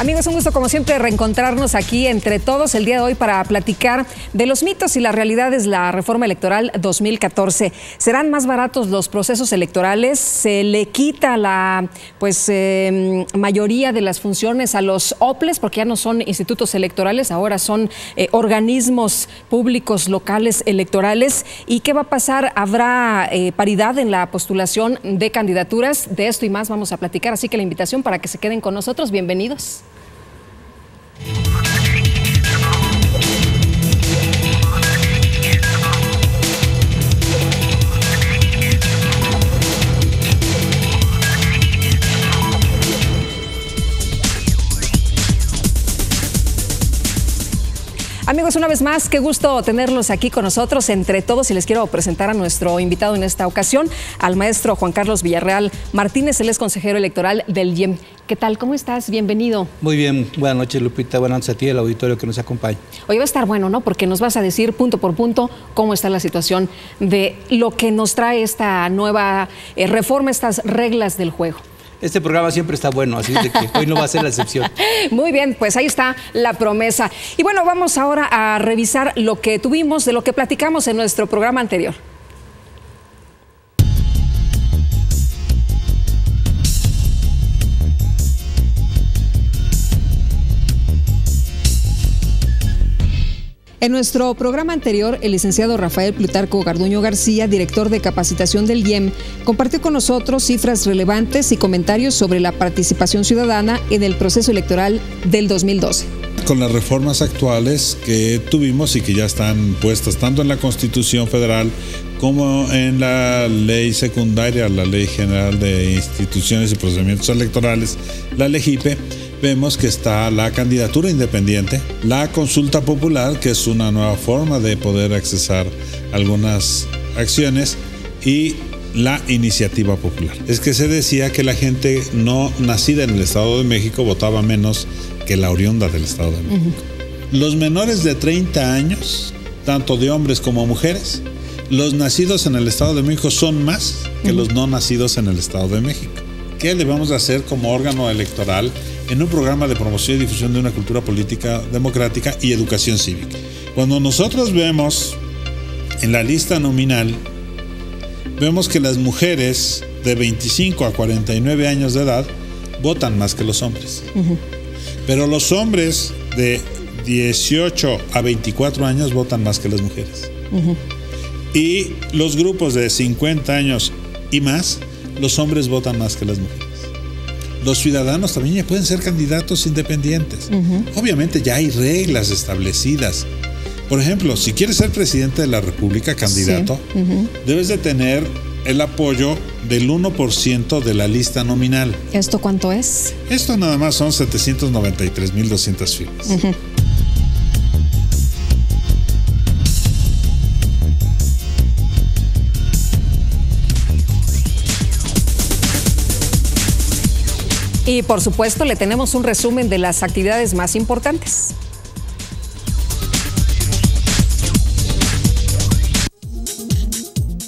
Amigos, un gusto como siempre reencontrarnos aquí entre todos el día de hoy para platicar de los mitos y las realidades de la reforma electoral 2014. ¿Serán más baratos los procesos electorales? ¿Se le quita la mayoría de las funciones a los OPLES porque ya no son institutos electorales, ahora son organismos públicos locales electorales? ¿Y qué va a pasar? ¿Habrá paridad en la postulación de candidaturas? De esto y más vamos a platicar, así que la invitación para que se queden con nosotros. Bienvenidos. Amigos, una vez más, qué gusto tenerlos aquí con nosotros entre todos, y les quiero presentar a nuestro invitado en esta ocasión, al maestro Juan Carlos Villarreal Martínez. Él es consejero electoral del IEM. ¿Qué tal? ¿Cómo estás? Bienvenido. Muy bien. Buenas noches, Lupita. Buenas noches a ti y al auditorio que nos acompaña. Hoy va a estar bueno, ¿no? Porque nos vas a decir punto por punto cómo está la situación de lo que nos trae esta nueva reforma, estas reglas del juego. Este programa siempre está bueno, así de que hoy no va a ser la excepción. Muy bien, pues ahí está la promesa. Y bueno, vamos ahora a revisar lo que tuvimos, de lo que platicamos en nuestro programa anterior. En nuestro programa anterior, el licenciado Rafael Plutarco Garduño García, director de capacitación del IEM, compartió con nosotros cifras relevantes y comentarios sobre la participación ciudadana en el proceso electoral del 2012. Con las reformas actuales que tuvimos y que ya están puestas tanto en la Constitución Federal como en la ley secundaria, la Ley General de Instituciones y Procedimientos Electorales, la LEGIPE, vemos que está la candidatura independiente, la consulta popular, que es una nueva forma de poder accesar algunas acciones, y la iniciativa popular. Es que se decía que la gente no nacida en el Estado de México votaba menos que la oriunda del Estado de México. Los menores de 30 años, tanto de hombres como mujeres, los nacidos en el Estado de México son más que los no nacidos en el Estado de México. ¿Qué debemos hacer como órgano electoral en un programa de promoción y difusión de una cultura política democrática y educación cívica? Cuando nosotros vemos en la lista nominal, vemos que las mujeres de 25 a 49 años de edad votan más que los hombres. Pero los hombres de 18 a 24 años votan más que las mujeres. Y los grupos de 50 años y más, los hombres votan más que las mujeres. Los ciudadanos también ya pueden ser candidatos independientes. Obviamente ya hay reglas establecidas. Por ejemplo, si quieres ser presidente de la República, candidato, debes de tener el apoyo del 1% de la lista nominal. ¿Esto cuánto es? Esto nada más son 793,200 firmas. Y por supuesto le tenemos un resumen de las actividades más importantes.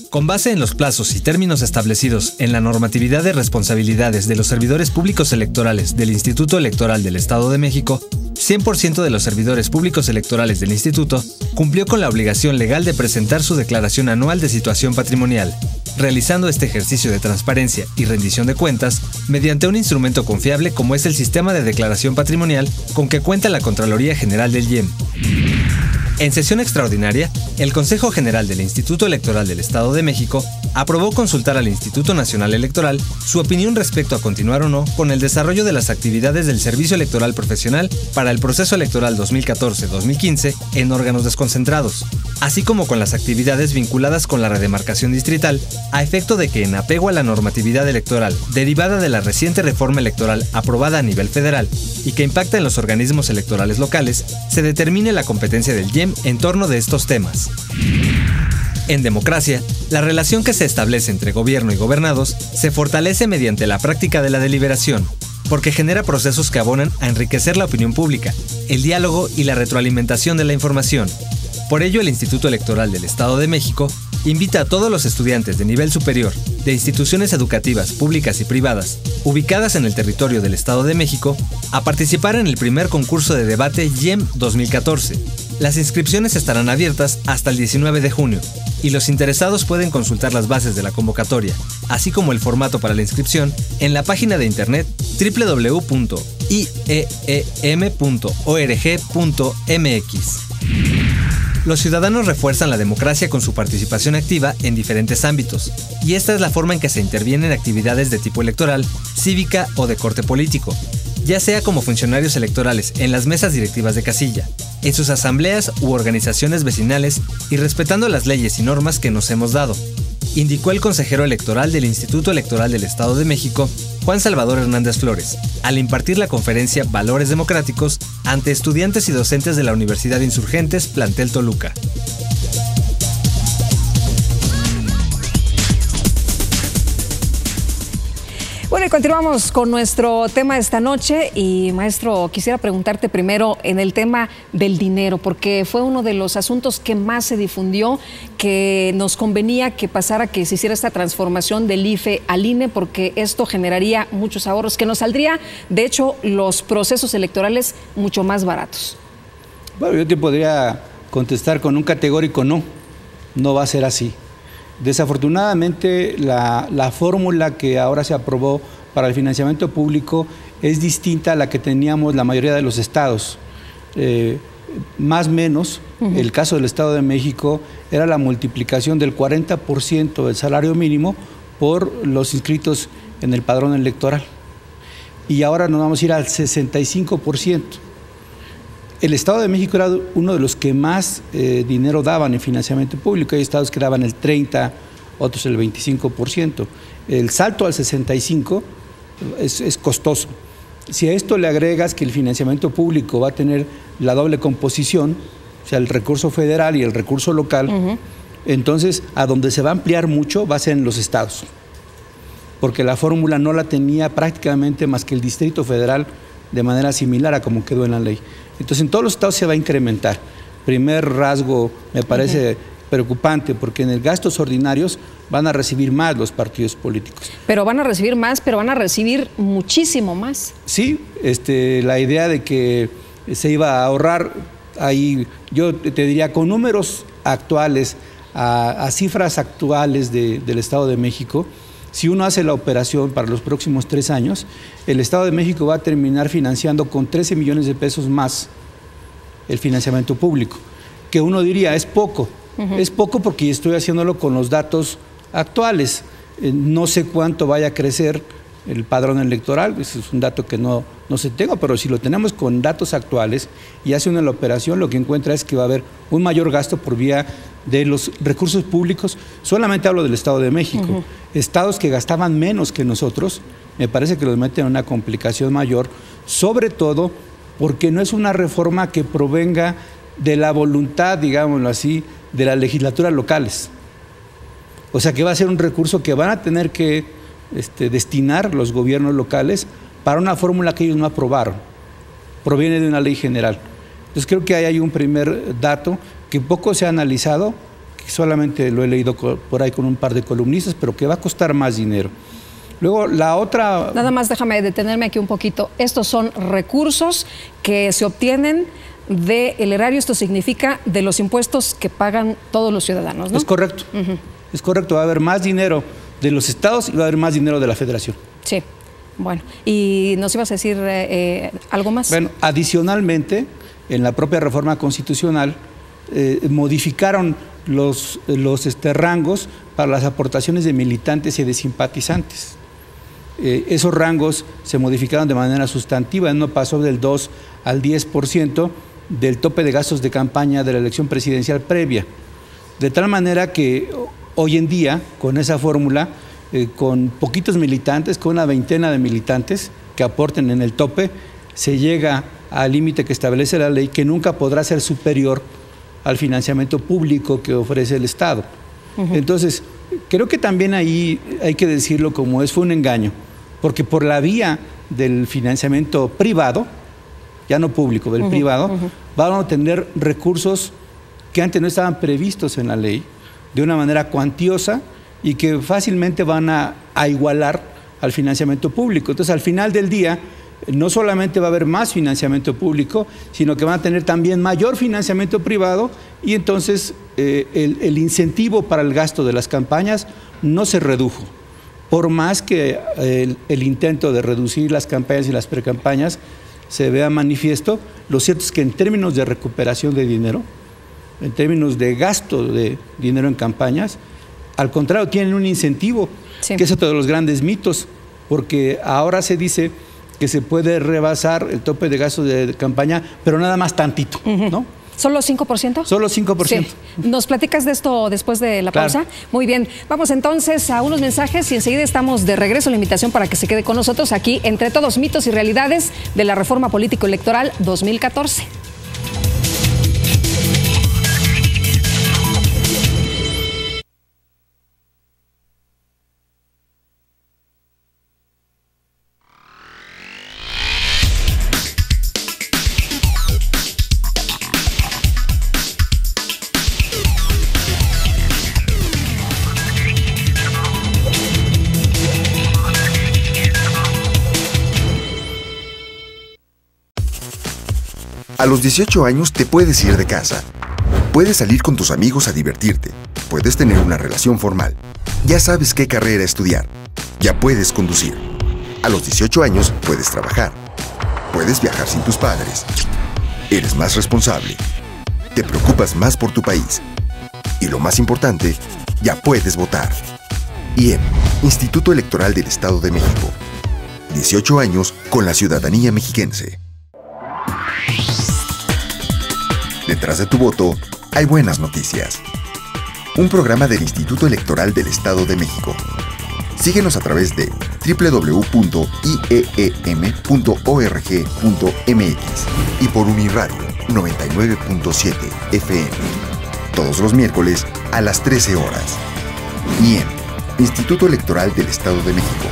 Con base en los plazos y términos establecidos en la normatividad de responsabilidades de los servidores públicos electorales del Instituto Electoral del Estado de México, 100% de los servidores públicos electorales del Instituto cumplió con la obligación legal de presentar su declaración anual de situación patrimonial, realizando este ejercicio de transparencia y rendición de cuentas mediante un instrumento confiable como es el sistema de declaración patrimonial con que cuenta la Contraloría General del IEM. En sesión extraordinaria, el Consejo General del Instituto Electoral del Estado de México aprobó consultar al Instituto Nacional Electoral su opinión respecto a continuar o no con el desarrollo de las actividades del Servicio Electoral Profesional para el proceso electoral 2014-2015 en órganos desconcentrados, así como con las actividades vinculadas con la redemarcación distrital, a efecto de que, en apego a la normatividad electoral derivada de la reciente reforma electoral aprobada a nivel federal y que impacta en los organismos electorales locales, se determine la competencia del IEM en torno de estos temas. En democracia, la relación que se establece entre gobierno y gobernados se fortalece mediante la práctica de la deliberación, porque genera procesos que abonan a enriquecer la opinión pública, el diálogo y la retroalimentación de la información. Por ello, el Instituto Electoral del Estado de México invita a todos los estudiantes de nivel superior de instituciones educativas públicas y privadas ubicadas en el territorio del Estado de México a participar en el primer concurso de debate YEM 2014. Las inscripciones estarán abiertas hasta el 19 de junio y los interesados pueden consultar las bases de la convocatoria, así como el formato para la inscripción, en la página de internet www.ieem.org.mx. Los ciudadanos refuerzan la democracia con su participación activa en diferentes ámbitos, y esta es la forma en que se interviene en actividades de tipo electoral, cívica o de corte político, ya sea como funcionarios electorales en las mesas directivas de casilla, en sus asambleas u organizaciones vecinales y respetando las leyes y normas que nos hemos dado, indicó el consejero electoral del Instituto Electoral del Estado de México, Juan Salvador Hernández Flores, al impartir la conferencia Valores Democráticos ante estudiantes y docentes de la Universidad Insurgentes, plantel Toluca. Bueno, y continuamos con nuestro tema esta noche y maestro, quisiera preguntarte primero en el tema del dinero, porque fue uno de los asuntos que más se difundió, que nos convenía que pasara, que se hiciera esta transformación del IFE al INE, porque esto generaría muchos ahorros, que nos saldría, de hecho, los procesos electorales mucho más baratos. Bueno, yo te podría contestar con un categórico no, no va a ser así. Desafortunadamente, la fórmula que ahora se aprobó para el financiamiento público es distinta a la que teníamos la mayoría de los estados. Más o menos, el caso del Estado de México era la multiplicación del 40% del salario mínimo por los inscritos en el padrón electoral. Y ahora nos vamos a ir al 65%. El Estado de México era uno de los que más dinero daban en financiamiento público. Hay estados que daban el 30%, otros el 25%. El salto al 65% es costoso. Si a esto le agregas que el financiamiento público va a tener la doble composición, o sea, el recurso federal y el recurso local, entonces a donde se va a ampliar mucho va a ser en los estados. Porque la fórmula no la tenía prácticamente más que el Distrito Federal de manera similar a como quedó en la ley. Entonces en todos los estados se va a incrementar. Primer rasgo me parece preocupante, porque en el gastos ordinarios van a recibir más los partidos políticos. Pero van a recibir más, pero van a recibir muchísimo más. Sí, la idea de que se iba a ahorrar, ahí yo te diría con números actuales, a cifras actuales del Estado de México, si uno hace la operación para los próximos 3 años, el Estado de México va a terminar financiando con 13 millones de pesos más el financiamiento público, que uno diría es poco. Es poco porque estoy haciéndolo con los datos actuales. No sé cuánto vaya a crecer el padrón electoral, ese es un dato que no se tengo, pero si lo tenemos con datos actuales y hace una la operación, lo que encuentra es que va a haber un mayor gasto por vía de los recursos públicos. Solamente hablo del Estado de México. Estados que gastaban menos que nosotros, me parece que los meten en una complicación mayor, sobre todo porque no es una reforma que provenga de la voluntad, digámoslo así, de las legislaturas locales. O sea que va a ser un recurso que van a tener que destinar los gobiernos locales para una fórmula que ellos no aprobaron. Proviene de una ley general. Entonces creo que ahí hay un primer dato que poco se ha analizado, que solamente lo he leído por ahí con un par de columnistas, pero que va a costar más dinero. Luego la otra... Nada más déjame detenerme aquí un poquito. Estos son recursos que se obtienen del erario, esto significa de los impuestos que pagan todos los ciudadanos, ¿no? Es correcto, es correcto, va a haber más dinero de los estados y va a haber más dinero de la federación. Sí, bueno, ¿y nos ibas a decir algo más? Bueno, adicionalmente, en la propia reforma constitucional, modificaron los rangos para las aportaciones de militantes y de simpatizantes. Esos rangos se modificaron de manera sustantiva, no pasó del 2 al 10% del tope de gastos de campaña de la elección presidencial previa. De tal manera que hoy en día, con esa fórmula, con poquitos militantes, con una veintena de militantes que aporten en el tope, se llega al límite que establece la ley, que nunca podrá ser superior al financiamiento público que ofrece el Estado. Entonces, creo que también ahí hay que decirlo como es, fue un engaño, porque por la vía del financiamiento privado, ya no público, del privado, van a tener recursos que antes no estaban previstos en la ley, de una manera cuantiosa y que fácilmente van a igualar al financiamiento público. Entonces, al final del día, no solamente va a haber más financiamiento público, sino que van a tener también mayor financiamiento privado y entonces el incentivo para el gasto de las campañas no se redujo. Por más que el intento de reducir las campañas y las precampañas se vea manifiesto, lo cierto es que en términos de recuperación de dinero, en términos de gasto de dinero en campañas, al contrario, tienen un incentivo, que es otro de los grandes mitos, porque ahora se dice que se puede rebasar el tope de gastos de campaña, pero nada más tantito, ¿no? ¿Solo 5%? Solo 5%. Sí. ¿Nos platicas de esto después de la pausa? Claro. Muy bien. Vamos entonces a unos mensajes y enseguida estamos de regreso. La invitación para que se quede con nosotros aquí, Entre Todos, mitos y realidades de la reforma político-electoral 2014. A los 18 años te puedes ir de casa. Puedes salir con tus amigos a divertirte. Puedes tener una relación formal. Ya sabes qué carrera estudiar. Ya puedes conducir. A los 18 años puedes trabajar. Puedes viajar sin tus padres. Eres más responsable. Te preocupas más por tu país. Y lo más importante, ya puedes votar. IEM, Instituto Electoral del Estado de México. 18 años con la ciudadanía mexiquense. Detrás de tu voto, hay buenas noticias. Un programa del Instituto Electoral del Estado de México. Síguenos a través de www.ieem.org.mx y por Uniradio 99.7 FM. Todos los miércoles a las 13 horas. IEM, Instituto Electoral del Estado de México.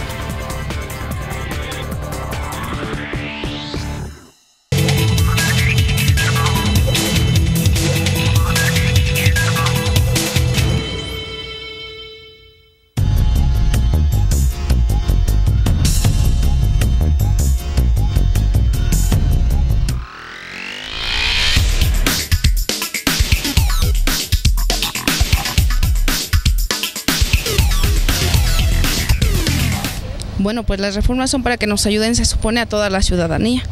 Bueno, pues las reformas son para que nos ayuden, se supone, a toda la ciudadanía.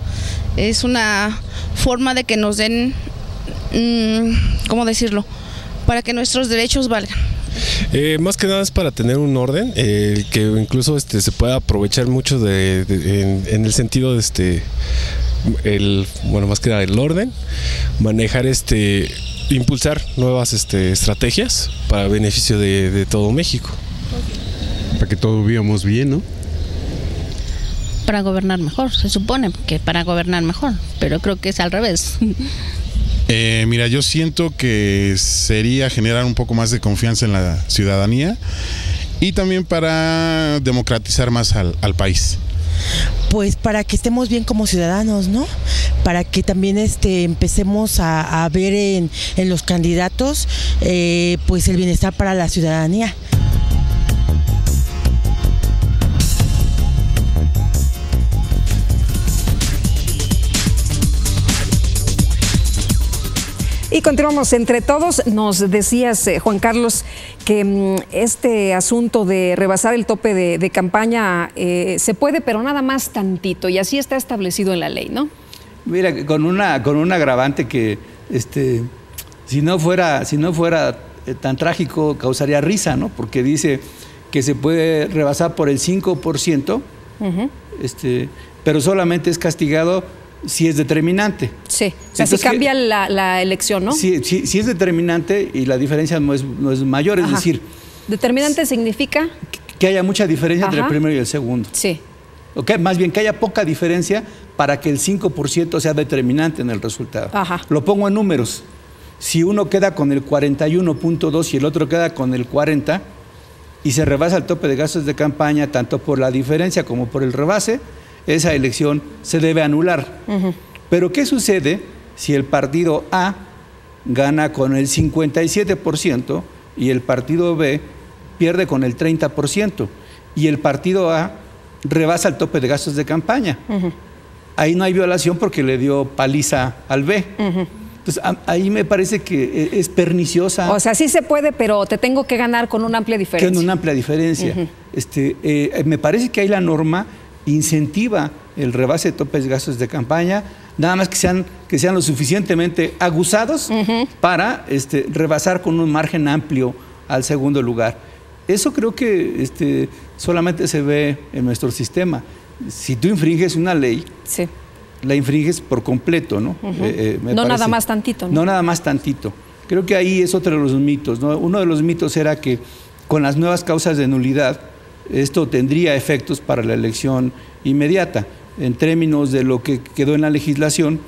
Es una forma de que nos den, ¿cómo decirlo?, para que nuestros derechos valgan. Más que nada es para tener un orden, que incluso se pueda aprovechar mucho en el sentido de bueno, más que nada el orden, manejar impulsar nuevas estrategias para beneficio de todo México. Para que todos vivamos bien, ¿no? Para gobernar mejor, se supone que para gobernar mejor, pero creo que es al revés. Mira, yo siento que sería generar un poco más de confianza en la ciudadanía y también para democratizar más al país. Pues para que estemos bien como ciudadanos, ¿no? Para que también empecemos a ver en los candidatos pues el bienestar para la ciudadanía. Y continuamos Entre Todos. Nos decías, Juan Carlos, que este asunto de rebasar el tope de campaña se puede, pero nada más tantito, y así está establecido en la ley, ¿no? Mira, con un agravante que si no fuera tan trágico causaría risa, ¿no? Porque dice que se puede rebasar por el 5%, pero solamente es castigado si es determinante. Sí, o sea, si cambia la elección, ¿no? Sí, es determinante y la diferencia no es mayor, es decir... ¿Determinante significa? Que haya mucha diferencia entre el primero y el segundo. Sí. Okay, más bien que haya poca diferencia para que el 5% sea determinante en el resultado. Lo pongo en números. Si uno queda con el 41.2 y el otro queda con el 40 y se rebasa el tope de gastos de campaña, tanto por la diferencia como por el rebase, esa elección se debe anular. Pero ¿qué sucede si el partido A gana con el 57% y el partido B pierde con el 30%, y el partido A rebasa el tope de gastos de campaña. Ahí no hay violación porque le dio paliza al B. Entonces, ahí me parece que es perniciosa. O sea, sí se puede, pero te tengo que ganar con una amplia diferencia. Con una amplia diferencia. Me parece que ahí la norma incentiva el rebase de topes de gastos de campaña, nada más que sean lo suficientemente aguzados para rebasar con un margen amplio al segundo lugar. Eso creo que solamente se ve en nuestro sistema. Si tú infringes una ley, sí, la infringes por completo, ¿no? No nada más tantito, ¿no? No nada más tantito. Creo que ahí es otro de los mitos, ¿no? Uno de los mitos era que con las nuevas causas de nulidad, esto tendría efectos para la elección inmediata. En términos de lo que quedó en la legislación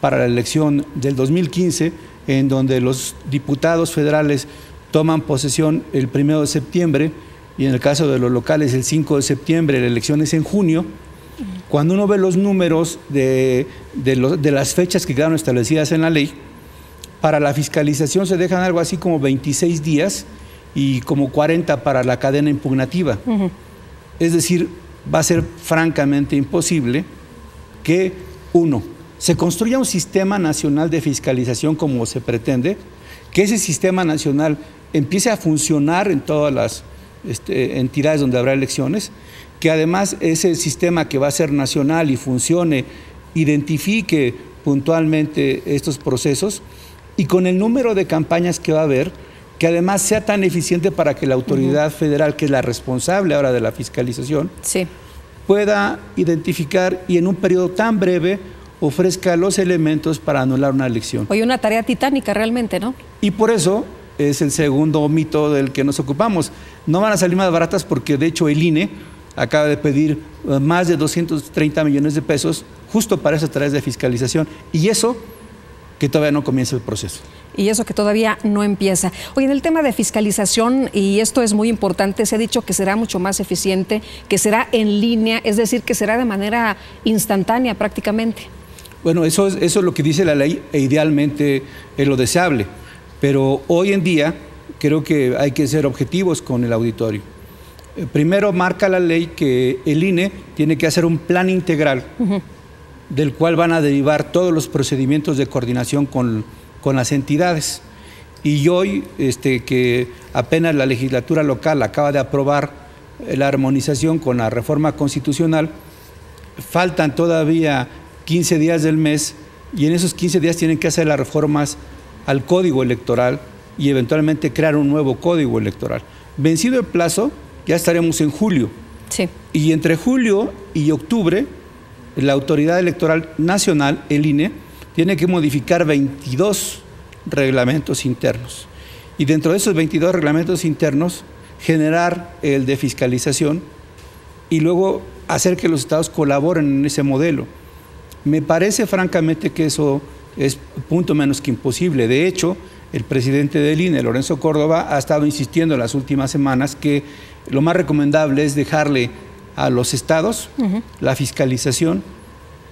para la elección del 2015, en donde los diputados federales toman posesión el 1 de septiembre, y en el caso de los locales el 5 de septiembre, la elección es en junio. Cuando uno ve los números de las fechas que quedaron establecidas en la ley, para la fiscalización se dejan algo así como 26 días y como 40 para la cadena impugnativa. Es decir, va a ser francamente imposible que, uno, se construya un sistema nacional de fiscalización como se pretende, que ese sistema nacional empiece a funcionar en todas las entidades donde habrá elecciones, que además ese sistema que va a ser nacional y funcione, identifique puntualmente estos procesos, y con el número de campañas que va a haber, que además sea tan eficiente para que la autoridad federal, que es la responsable ahora de la fiscalización, sí, pueda identificar y en un periodo tan breve ofrezca los elementos para anular una elección. Hoy una tarea titánica realmente, ¿no? Y por eso es el segundo mito del que nos ocupamos. No van a salir más baratas porque de hecho el INE acaba de pedir más de 230 millones de pesos justo para esas tareas de fiscalización, y eso que todavía no comienza el proceso. Y eso que todavía no empieza. Oye, en el tema de fiscalización, y esto es muy importante, se ha dicho que será mucho más eficiente, que será en línea, es decir, que será de manera instantánea prácticamente. Bueno, eso es lo que dice la ley, e idealmente es lo deseable, pero hoy en día creo que hay que ser objetivos con el auditorio. Primero marca la ley que el INE tiene que hacer un plan integral del cual van a derivar todos los procedimientos de coordinación con las entidades. Y hoy, que apenas la legislatura local acaba de aprobar la armonización con la reforma constitucional, faltan todavía 15 días del mes, y en esos 15 días tienen que hacer las reformas al Código Electoral y eventualmente crear un nuevo Código Electoral. Vencido el plazo, ya estaremos en julio. Sí. Y entre julio y octubre, la Autoridad Electoral Nacional, el INE, tiene que modificar 22 reglamentos internos. Y dentro de esos 22 reglamentos internos, generar el de fiscalización y luego hacer que los estados colaboren en ese modelo. Me parece francamente que eso es punto menos que imposible. De hecho, el presidente del INE, Lorenzo Córdoba, ha estado insistiendo en las últimas semanas que lo más recomendable es dejarle a los estados la fiscalización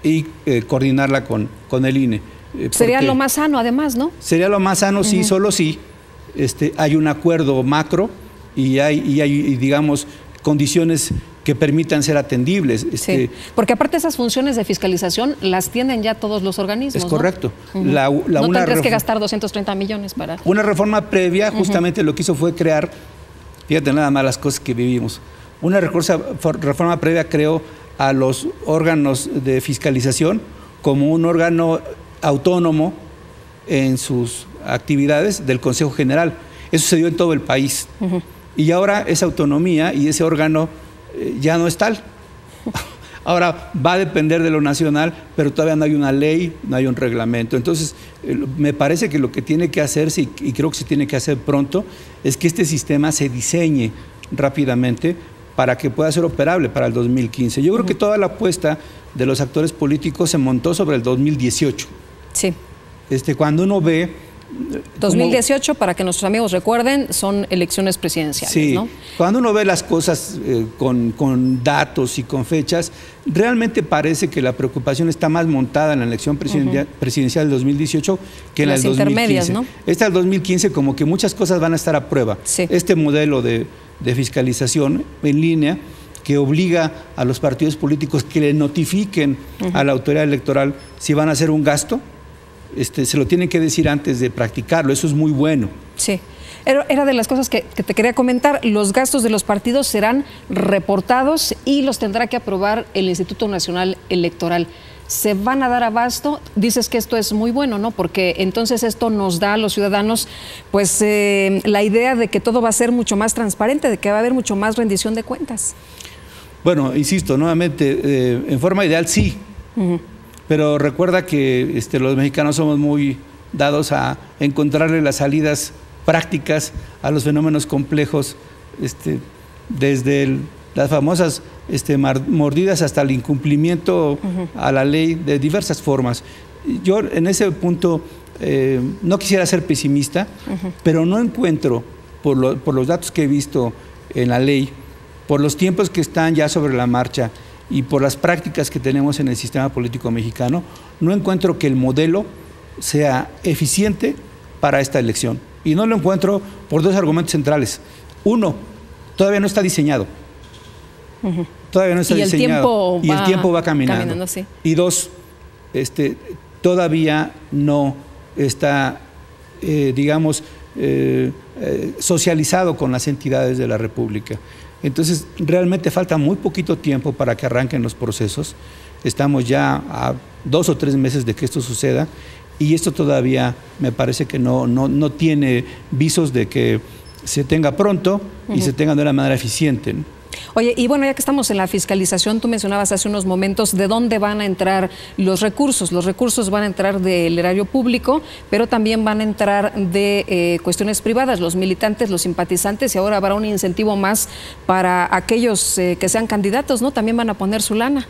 y coordinarla con el INE. Sería lo más sano, además, ¿no? Sería lo más sano, sí, solo si hay un acuerdo macro y hay, digamos, condiciones que permitan ser atendibles. Sí, porque aparte esas funciones de fiscalización las tienen ya todos los organismos. Es correcto. ¿No? No tendrías que gastar 230 millones para... Una reforma previa justamente lo que hizo fue crear, fíjate nada más las cosas que vivimos, una reforma previa creó a los órganos de fiscalización como un órgano autónomo en sus actividades del Consejo General. Eso se dio en todo el país. Y ahora esa autonomía y ese órgano ya no es tal. Ahora va a depender de lo nacional, pero todavía no hay una ley, no hay un reglamento. Entonces, me parece que lo que tiene que hacerse, y creo que se tiene que hacer pronto, es que este sistema se diseñe rápidamente para que pueda ser operable para el 2015. Yo creo que toda la apuesta de los actores políticos se montó sobre el 2018. Sí. Cuando uno ve 2018, para que nuestros amigos recuerden, son elecciones presidenciales, sí, ¿no? Cuando uno ve las cosas con datos y con fechas, realmente parece que la preocupación está más montada en la elección presidencial del 2018 que en la del 2015. Intermedias, ¿no? Esta del 2015 como que muchas cosas van a estar a prueba. Sí. Este modelo de fiscalización en línea que obliga a los partidos políticos que le notifiquen a la autoridad electoral si van a hacer un gasto, se lo tienen que decir antes de practicarlo. Eso es muy bueno. Sí. Era de las cosas que te quería comentar. Los gastos de los partidos serán reportados y los tendrá que aprobar el Instituto Nacional Electoral. ¿Se van a dar abasto? Dices que esto es muy bueno, ¿no? Porque entonces esto nos da a los ciudadanos pues la idea de que todo va a ser mucho más transparente, de que va a haber mucho más rendición de cuentas. Bueno, insisto, nuevamente, en forma ideal sí. Pero recuerda que los mexicanos somos muy dados a encontrarle las salidas prácticas a los fenómenos complejos, desde las famosas mordidas hasta el incumplimiento a la ley de diversas formas. Yo en ese punto no quisiera ser pesimista, pero no encuentro, por los datos que he visto en la ley, por los tiempos que están ya sobre la marcha, y por las prácticas que tenemos en el sistema político mexicano, no encuentro que el modelo sea eficiente para esta elección. Y no lo encuentro por dos argumentos centrales. Uno, todavía no está diseñado. Todavía no está diseñado. Y el tiempo va caminando. Sí. Y dos, todavía no está, socializado con las entidades de la República. Entonces, realmente falta muy poquito tiempo para que arranquen los procesos. Estamos ya a 2 o 3 meses de que esto suceda y esto todavía me parece que no tiene visos de que se tenga pronto y se tenga de una manera eficiente, ¿no? Oye, y bueno, ya que estamos en la fiscalización, tú mencionabas hace unos momentos de dónde van a entrar los recursos. Los recursos van a entrar del erario público, pero también van a entrar de cuestiones privadas, los militantes, los simpatizantes, y ahora habrá un incentivo más para aquellos que sean candidatos, ¿no? También van a poner su lana.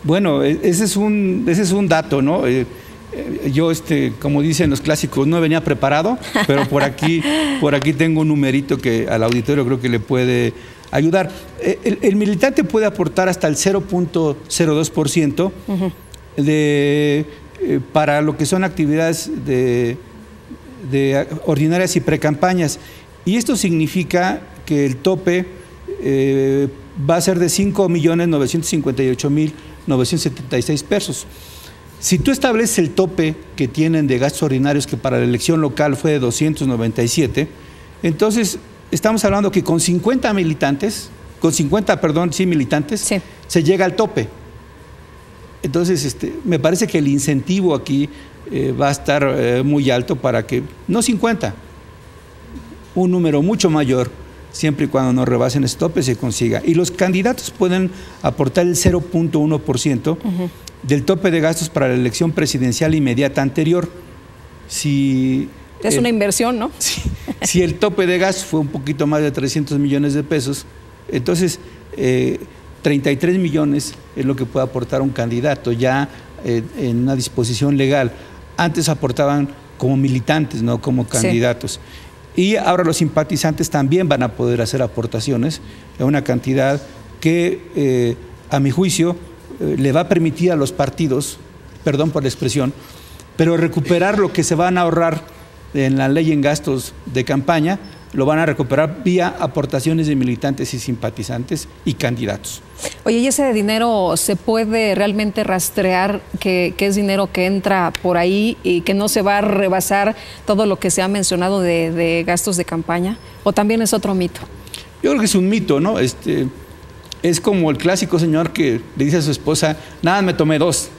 Bueno, ese es un dato, ¿no? Yo, como dicen los clásicos, no venía preparado, pero por aquí tengo un numerito que al auditorio creo que le puede ayudar. El militante puede aportar hasta el 0.02% para lo que son actividades de ordinarias y precampañas. Y esto significa que el tope va a ser de 5.958.976 pesos. Si tú estableces el tope que tienen de gastos ordinarios, que para la elección local fue de 297, entonces estamos hablando que con 50 militantes, sí, se llega al tope. Entonces, me parece que el incentivo aquí va a estar muy alto para que, no 50, un número mucho mayor, siempre y cuando no rebasen ese tope, se consiga. Y los candidatos pueden aportar el 0.1% del tope de gastos para la elección presidencial inmediata anterior. Es una inversión, ¿no? Si el tope de gastos fue un poquito más de 300 millones de pesos, entonces 33 millones es lo que puede aportar un candidato ya en una disposición legal. Antes aportaban como militantes, no como candidatos. Sí. Y ahora los simpatizantes también van a poder hacer aportaciones en una cantidad que, a mi juicio, le va a permitir a los partidos, perdón por la expresión, pero recuperar lo que se van a ahorrar en la ley en gastos de campaña, lo van a recuperar vía aportaciones de militantes y simpatizantes y candidatos. Oye, ¿y ese dinero se puede realmente rastrear que es dinero que entra por ahí y que no se va a rebasar todo lo que se ha mencionado de gastos de campaña? ¿O también es otro mito? Yo creo que es un mito, ¿no? Es como el clásico señor que le dice a su esposa, nada, me tomé 2.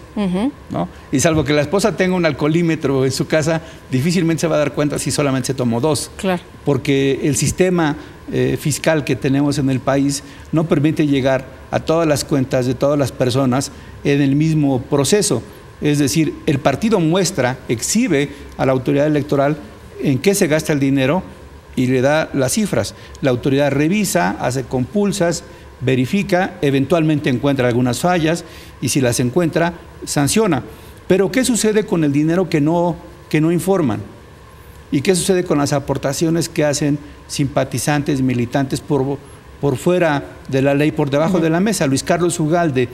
¿No? Y salvo que la esposa tenga un alcoholímetro en su casa, difícilmente se va a dar cuenta si solamente se tomó 2. Claro. Porque el sistema fiscal que tenemos en el país no permite llegar a todas las cuentas de todas las personas en el mismo proceso. Es decir, el partido exhibe a la autoridad electoral en qué se gasta el dinero y le da las cifras. La autoridad revisa, hace compulsas, verifica, eventualmente encuentra algunas fallas y si las encuentra, sanciona. Pero ¿qué sucede con el dinero que no informan? ¿Y qué sucede con las aportaciones que hacen simpatizantes, militantes por fuera de la ley, por debajo de la mesa? Luis Carlos Ugalde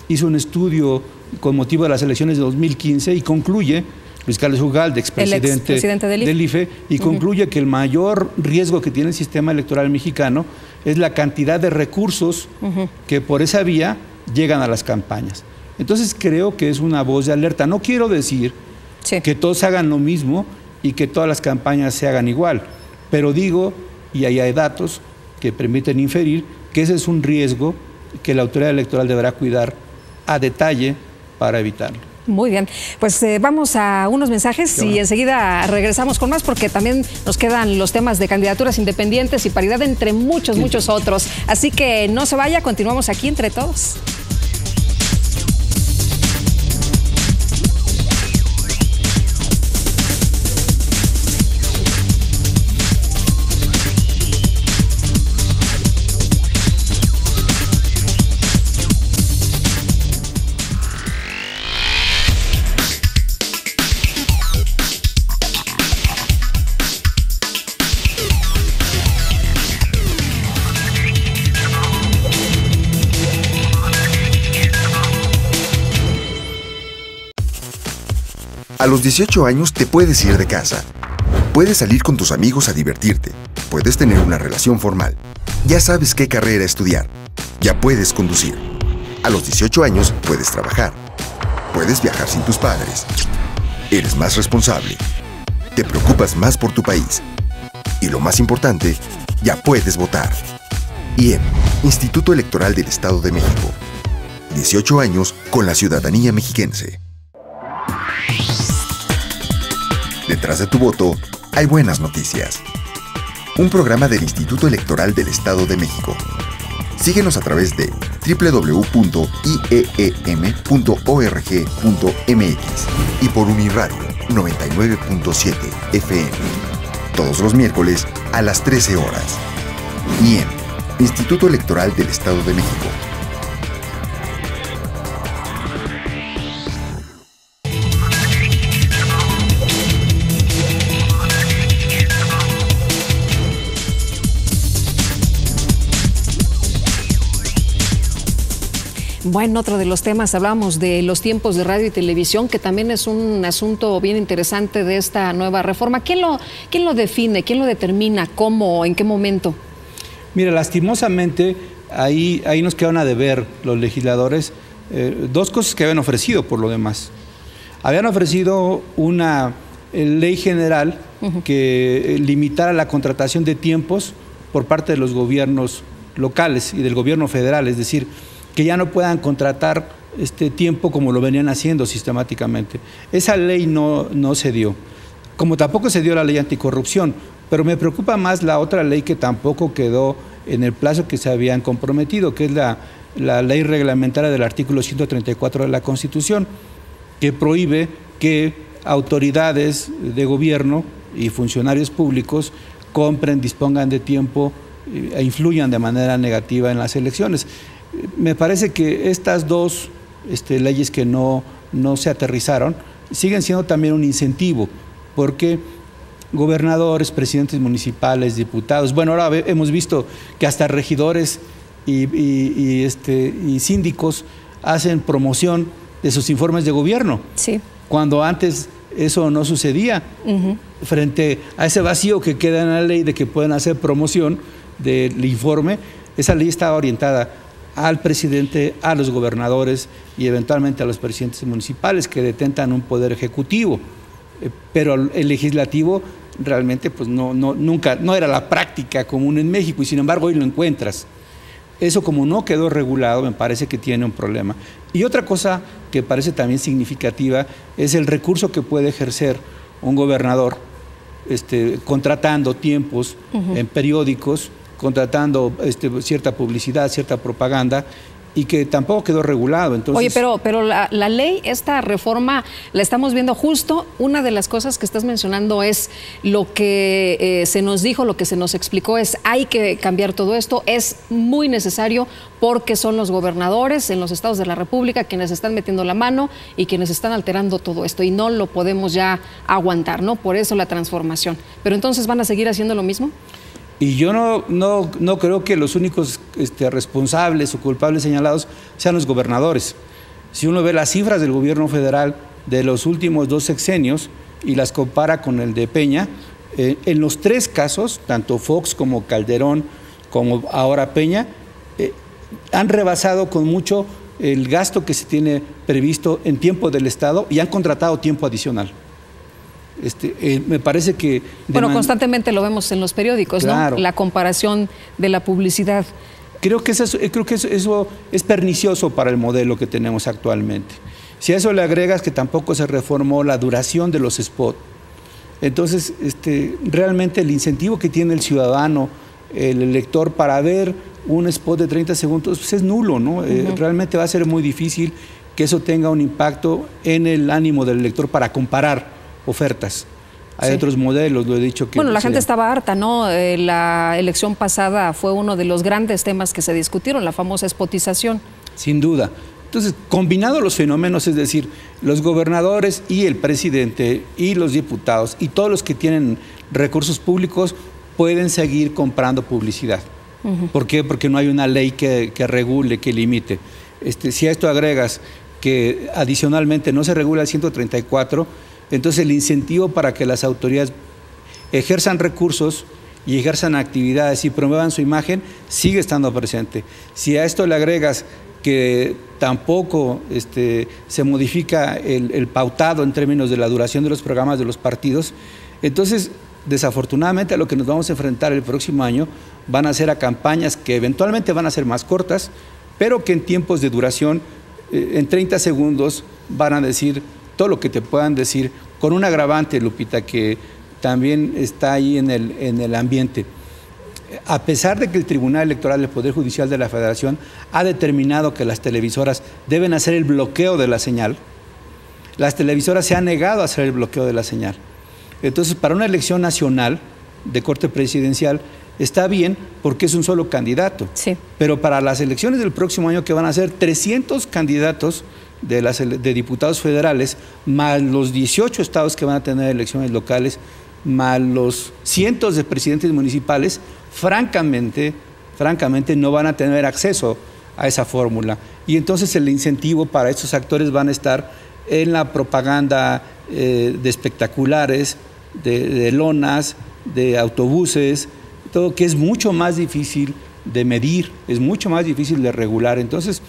hizo un estudio con motivo de las elecciones de 2015 y concluye, Luis Carlos Ugalde, expresidente del IFE, y concluye que el mayor riesgo que tiene el sistema electoral mexicano es la cantidad de recursos que por esa vía llegan a las campañas. Entonces creo que es una voz de alerta. No quiero decir que todos hagan lo mismo y que todas las campañas se hagan igual, pero digo, y ahí hay datos que permiten inferir, que ese es un riesgo que la autoridad electoral deberá cuidar a detalle para evitarlo. Muy bien, pues vamos a unos mensajes y enseguida regresamos con más, porque también nos quedan los temas de candidaturas independientes y paridad entre muchos otros. Así que no se vaya, continuamos aquí entre todos. A los 18 años te puedes ir de casa. Puedes salir con tus amigos a divertirte. Puedes tener una relación formal. Ya sabes qué carrera estudiar. Ya puedes conducir. A los 18 años puedes trabajar. Puedes viajar sin tus padres. Eres más responsable. Te preocupas más por tu país. Y lo más importante, ya puedes votar. IEM, Instituto Electoral del Estado de México. 18 años con la ciudadanía mexiquense. Detrás de tu voto hay buenas noticias. Un programa del Instituto Electoral del Estado de México. Síguenos a través de www.ieem.org.mx y por Uniradio 99.7 FM. Todos los miércoles a las 13 horas. IEM, Instituto Electoral del Estado de México. Bueno, otro de los temas, hablamos de los tiempos de radio y televisión, que también es un asunto bien interesante de esta nueva reforma. ¿Quién lo define? ¿Quién lo determina? ¿Cómo? ¿En qué momento? Mira, lastimosamente, ahí nos quedaron a deber los legisladores dos cosas que habían ofrecido por lo demás. Habían ofrecido una ley general que limitara la contratación de tiempos por parte de los gobiernos locales y del gobierno federal, es decir, que ya no puedan contratar este tiempo como lo venían haciendo sistemáticamente. Esa ley no se dio, como tampoco se dio la ley anticorrupción, pero me preocupa más la otra ley que tampoco quedó en el plazo que se habían comprometido, que es la ley reglamentaria del artículo 134 de la Constitución, que prohíbe que autoridades de gobierno y funcionarios públicos compren, dispongan de tiempo e influyan de manera negativa en las elecciones. Me parece que estas dos leyes que no se aterrizaron siguen siendo también un incentivo, porque gobernadores, presidentes municipales, diputados, bueno, ahora hemos visto que hasta regidores y síndicos hacen promoción de sus informes de gobierno, cuando antes eso no sucedía. Frente a ese vacío que queda en la ley de que pueden hacer promoción del informe, esa ley estaba orientada al presidente, a los gobernadores y eventualmente a los presidentes municipales que detentan un poder ejecutivo, pero el legislativo realmente pues nunca era la práctica común en México, y sin embargo hoy lo encuentras. Eso, como no quedó regulado, me parece que tiene un problema. Y otra cosa que parece también significativa es el recurso que puede ejercer un gobernador contratando tiempos en periódicos, contratando cierta publicidad, cierta propaganda, y que tampoco quedó regulado. Entonces, oye, pero la ley, esta reforma, la estamos viendo justo. Una de las cosas que estás mencionando es lo que se nos dijo, lo que se nos explicó es hay que cambiar todo esto, es muy necesario porque son los gobernadores en los estados de la República quienes están metiendo la mano y quienes están alterando todo esto y no lo podemos ya aguantar, ¿no? Por eso la transformación. Pero entonces, ¿van a seguir haciendo lo mismo? Y yo no creo que los únicos responsables o culpables señalados sean los gobernadores. Si uno ve las cifras del gobierno federal de los últimos 2 sexenios y las compara con el de Peña, en los 3 casos, tanto Fox como Calderón, como ahora Peña, han rebasado con mucho el gasto que se tiene previsto en tiempo del Estado y han contratado tiempo adicional. Me parece que... Bueno, constantemente lo vemos en los periódicos, claro, ¿no? La comparación de la publicidad. Creo que eso es pernicioso para el modelo que tenemos actualmente. Si a eso le agregas que tampoco se reformó la duración de los spots, entonces realmente el incentivo que tiene el ciudadano, el elector, para ver un spot de 30 segundos pues es nulo, ¿no? Realmente va a ser muy difícil que eso tenga un impacto en el ánimo del elector para comparar ofertas. Hay otros modelos, lo he dicho que... Bueno, la gente estaba harta, ¿no? La elección pasada fue uno de los grandes temas que se discutieron, la famosa spotización. Sin duda. Entonces, combinado los fenómenos, es decir, los gobernadores y el presidente y los diputados y todos los que tienen recursos públicos pueden seguir comprando publicidad. ¿Por qué? Porque no hay una ley que regule, que limite. Si a esto agregas que adicionalmente no se regula el 134, entonces el incentivo para que las autoridades ejerzan recursos y ejerzan actividades y promuevan su imagen sigue estando presente. Si a esto le agregas que tampoco se modifica el pautado en términos de la duración de los programas de los partidos, entonces desafortunadamente a lo que nos vamos a enfrentar el próximo año van a ser a campañas que eventualmente van a ser más cortas, pero que en tiempos de duración, en 30 segundos, van a decir todo lo que te puedan decir, con un agravante, Lupita, que también está ahí en el ambiente. A pesar de que el Tribunal Electoral del Poder Judicial de la Federación ha determinado que las televisoras deben hacer el bloqueo de la señal, las televisoras se han negado a hacer el bloqueo de la señal. Entonces, para una elección nacional de corte presidencial, está bien porque es un solo candidato. Sí. Pero para las elecciones del próximo año, que van a ser 300 candidatos de diputados federales, más los 18 estados que van a tener elecciones locales, más los cientos de presidentes municipales, francamente no van a tener acceso a esa fórmula. Y entonces el incentivo para estos actores van a estar en la propaganda de espectaculares, de lonas, de autobuses, todo, que es mucho más difícil de medir, es mucho más difícil de regular. Entonces,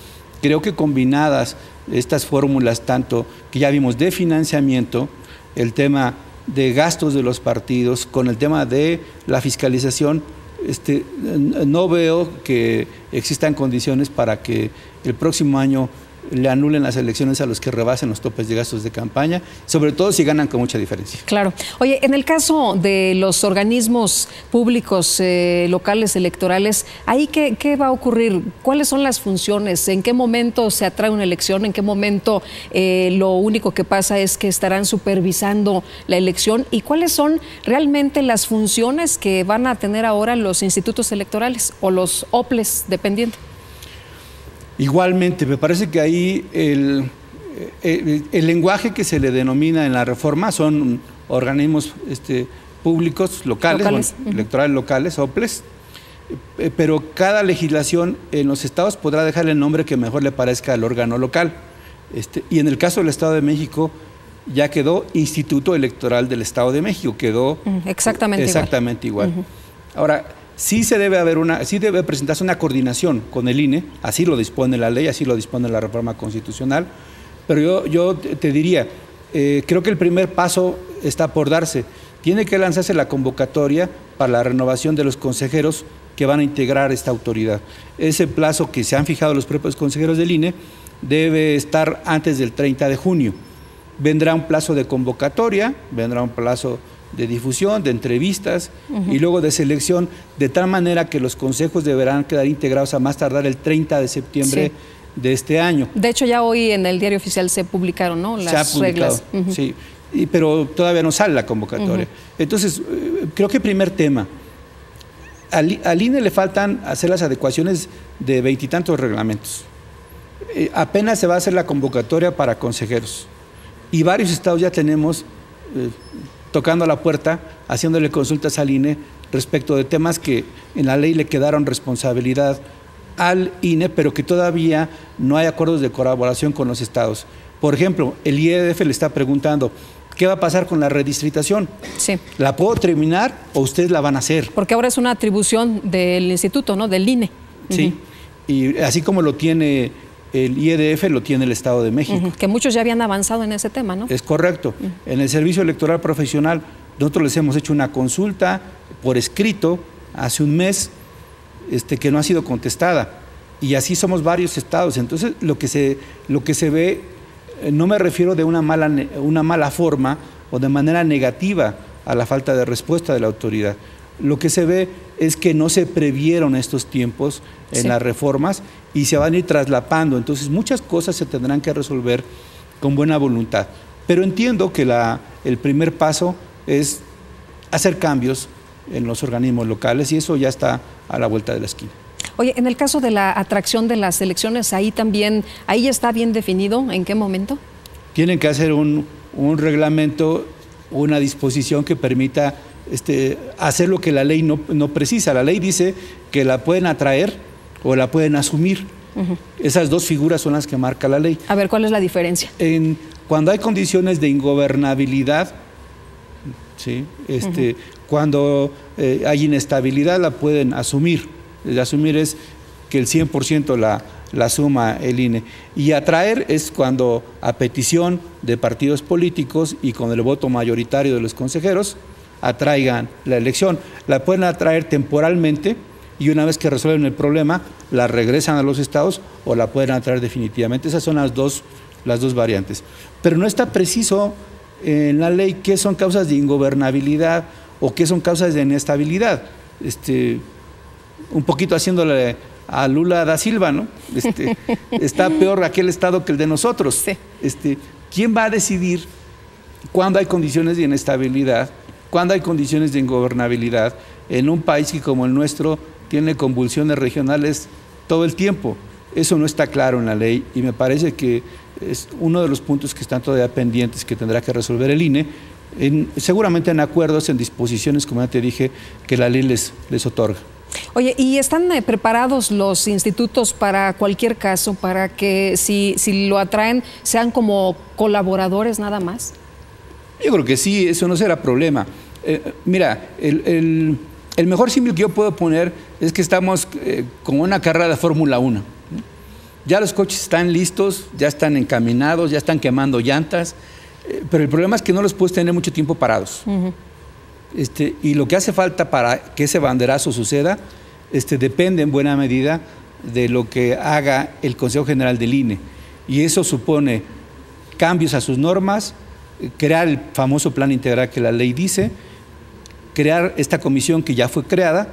creo que combinadas estas fórmulas, tanto que ya vimos de financiamiento, el tema de gastos de los partidos, con el tema de la fiscalización, no veo que existan condiciones para que el próximo año le anulen las elecciones a los que rebasen los topes de gastos de campaña, sobre todo si ganan con mucha diferencia. Claro. Oye, en el caso de los organismos públicos locales electorales, ¿ahí qué va a ocurrir? ¿Cuáles son las funciones? ¿En qué momento se atrae una elección? ¿En qué momento lo único que pasa es que estarán supervisando la elección? ¿Y cuáles son realmente las funciones que van a tener ahora los institutos electorales o los OPLES, dependiendo? Igualmente, me parece que ahí el lenguaje que se le denomina en la reforma son organismos públicos locales. Bueno, electorales locales, OPLES, pero cada legislación en los estados podrá dejarle el nombre que mejor le parezca al órgano local. Y en el caso del Estado de México ya quedó Instituto Electoral del Estado de México, quedó exactamente igual. Ahora, sí debe presentarse una coordinación con el INE, así lo dispone la ley, así lo dispone la reforma constitucional, pero yo te diría, creo que el primer paso está por darse. Tiene que lanzarse la convocatoria para la renovación de los consejeros que van a integrar esta autoridad. Ese plazo que se han fijado los propios consejeros del INE debe estar antes del 30 de junio. Vendrá un plazo de convocatoria, vendrá un plazo de difusión, de entrevistas y luego de selección, de tal manera que los consejos deberán quedar integrados a más tardar el 30 de septiembre de este año. De hecho, ya hoy en el Diario Oficial se publicaron, ¿no?, las reglas. Sí, pero todavía no sale la convocatoria. Entonces, creo que primer tema, al INE le faltan hacer las adecuaciones de 20 y tantos reglamentos. Apenas se va a hacer la convocatoria para consejeros y varios estados ya tenemos tocando a la puerta, haciéndole consultas al INE respecto de temas que en la ley le quedaron responsabilidad al INE, pero que todavía no hay acuerdos de colaboración con los estados. Por ejemplo, el IEDF le está preguntando, ¿qué va a pasar con la redistritación? Sí. ¿La puedo terminar o ustedes la van a hacer? Porque ahora es una atribución del instituto, ¿no?, del INE. Sí, y así como lo tiene el IEDF, lo tiene el Estado de México. Que muchos ya habían avanzado en ese tema, ¿no? Es correcto. En el Servicio Electoral Profesional, nosotros les hemos hecho una consulta por escrito hace un mes, que no ha sido contestada. Y así somos varios estados. Entonces, lo que se ve, no me refiero de una mala forma o de manera negativa a la falta de respuesta de la autoridad. Lo que se ve es que no se previeron estos tiempos en las reformas y se van a ir traslapando. Entonces, muchas cosas se tendrán que resolver con buena voluntad. Pero entiendo que el primer paso es hacer cambios en los organismos locales y eso ya está a la vuelta de la esquina. Oye, en el caso de la atracción de las elecciones, ahí ya está bien definido en qué momento. Tienen que hacer un reglamento, una disposición que permita hacer lo que la ley no precisa. La ley dice que la pueden atraer o la pueden asumir. Esas dos figuras son las que marca la ley. A ver, ¿cuál es la diferencia? Cuando hay condiciones de ingobernabilidad, ¿sí? Cuando hay inestabilidad, la pueden asumir. Asumir es que el 100% la suma el INE. Y atraer es cuando, a petición de partidos políticos y con el voto mayoritario de los consejeros, atraigan la elección. La pueden atraer temporalmente y una vez que resuelven el problema, la regresan a los estados o la pueden atraer definitivamente. Esas son las dos variantes. Pero no está preciso en la ley qué son causas de ingobernabilidad o qué son causas de inestabilidad. Un poquito haciéndole a Lula da Silva, ¿no? Está peor aquel estado que el de nosotros. Sí. ¿Quién va a decidir cuándo hay condiciones de inestabilidad, cuándo hay condiciones de ingobernabilidad en un país que como el nuestro tiene convulsiones regionales todo el tiempo? Eso no está claro en la ley y me parece que es uno de los puntos que están todavía pendientes que tendrá que resolver el INE, seguramente en acuerdos, en disposiciones, como ya te dije, que la ley les otorga. Oye, ¿y están preparados los institutos para cualquier caso, para que si lo atraen sean como colaboradores nada más? Yo creo que sí, eso no será problema. Mira, el mejor símil que yo puedo poner es que estamos como una carrera de Fórmula 1. Ya los coches están listos, ya están encaminados, ya están quemando llantas, pero el problema es que no los puedes tener mucho tiempo parados. Y lo que hace falta para que ese banderazo suceda depende en buena medida de lo que haga el Consejo General del INE. Y eso supone cambios a sus normas, crear el famoso plan integral que la ley dice, crear esta comisión que ya fue creada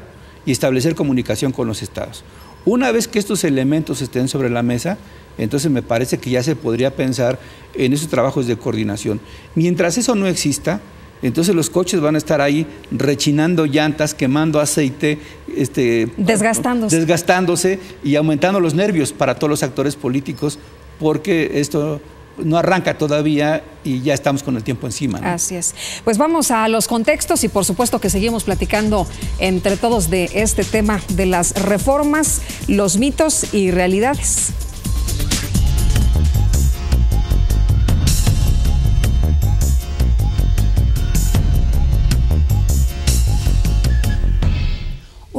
y establecer comunicación con los estados. Una vez que estos elementos estén sobre la mesa, entonces me parece que ya se podría pensar en esos trabajos de coordinación. Mientras eso no exista, entonces los coches van a estar ahí rechinando llantas, quemando aceite, desgastándose y aumentando los nervios para todos los actores políticos, porque esto no arranca todavía y ya estamos con el tiempo encima, ¿no? Así es. Pues vamos a los contextos y por supuesto que seguimos platicando entre todos de este tema de las reformas, los mitos y realidades.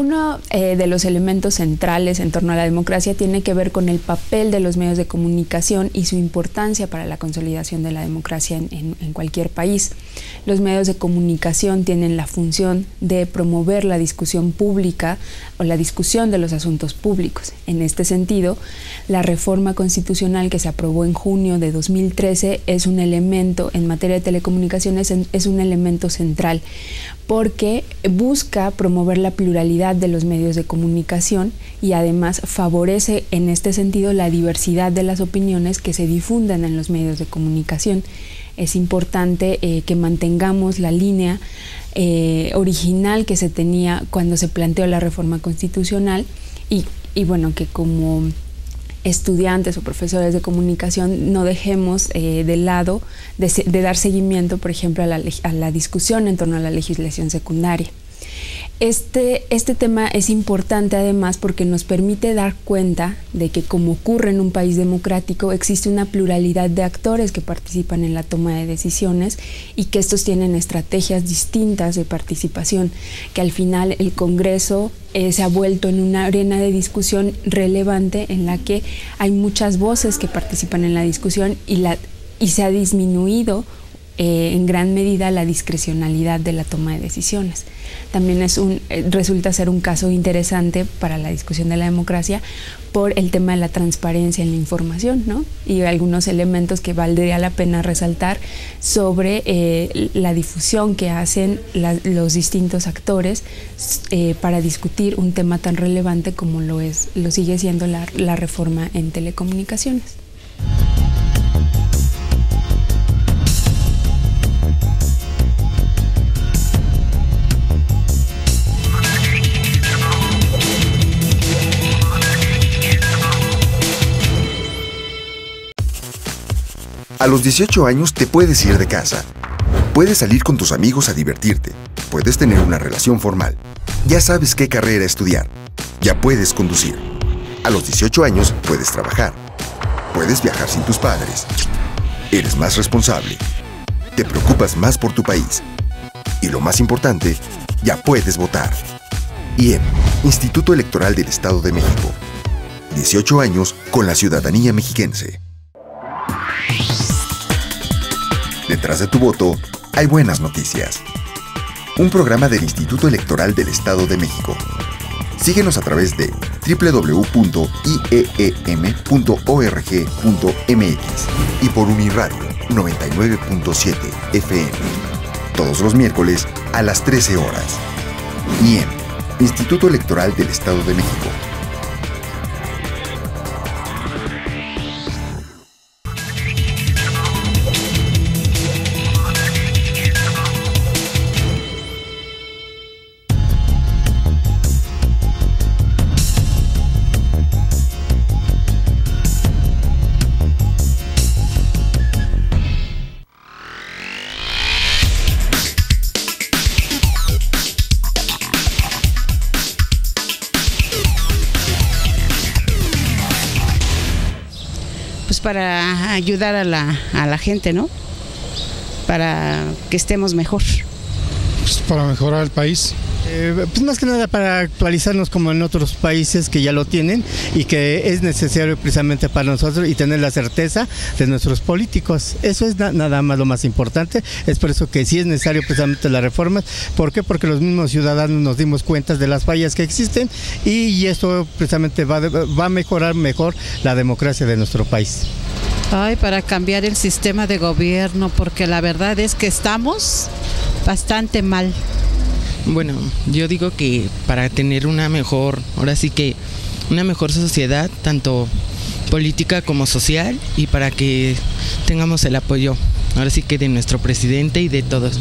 Uno de los elementos centrales en torno a la democracia tiene que ver con el papel de los medios de comunicación y su importancia para la consolidación de la democracia en cualquier país. Los medios de comunicación tienen la función de promover la discusión pública o la discusión de los asuntos públicos. En este sentido, la reforma constitucional que se aprobó en junio de 2013 es un elemento, en materia de telecomunicaciones, es un elemento central, porque busca promover la pluralidad de los medios de comunicación y además favorece en este sentido la diversidad de las opiniones que se difundan en los medios de comunicación. Es importante que mantengamos la línea original que se tenía cuando se planteó la reforma constitucional y bueno, que como estudiantes o profesores de comunicación no dejemos de lado de dar seguimiento, por ejemplo, a la discusión en torno a la legislación secundaria. Este tema es importante además porque nos permite dar cuenta de que, como ocurre en un país democrático, existe una pluralidad de actores que participan en la toma de decisiones y que estos tienen estrategias distintas de participación, que al final el Congreso se ha vuelto en una arena de discusión relevante en la que hay muchas voces que participan en la discusión y se ha disminuido en gran medida la discrecionalidad de la toma de decisiones. También resulta ser un caso interesante para la discusión de la democracia por el tema de la transparencia en la información, ¿no? Y algunos elementos que valdría la pena resaltar sobre la difusión que hacen los distintos actores para discutir un tema tan relevante como lo sigue siendo la reforma en telecomunicaciones. A los 18 años te puedes ir de casa. Puedes salir con tus amigos a divertirte. Puedes tener una relación formal. Ya sabes qué carrera estudiar. Ya puedes conducir. A los 18 años puedes trabajar. Puedes viajar sin tus padres. Eres más responsable. Te preocupas más por tu país. Y lo más importante, ya puedes votar. IEM, Instituto Electoral del Estado de México. 18 años con la ciudadanía mexiquense. Detrás de tu voto hay buenas noticias. Un programa del Instituto Electoral del Estado de México. Síguenos a través de www.ieem.org.mx y por Uniradio 99.7 FM. Todos los miércoles a las 13 horas. IEM, Instituto Electoral del Estado de México. Para ayudar a la gente, ¿no? Para que estemos mejor. Pues para mejorar el país. Pues más que nada para actualizarnos como en otros países que ya lo tienen y que es necesario precisamente para nosotros y tener la certeza de nuestros políticos. Eso es nada más lo más importante. Es por eso que sí es necesario precisamente las reformas. ¿Por qué? Porque los mismos ciudadanos nos dimos cuenta de las fallas que existen y esto precisamente va a mejorar la democracia de nuestro país. Para cambiar el sistema de gobierno, porque la verdad es que estamos bastante mal. Bueno, yo digo que para tener una mejor sociedad, tanto política como social, y para que tengamos el apoyo, ahora sí que de nuestro presidente y de todos.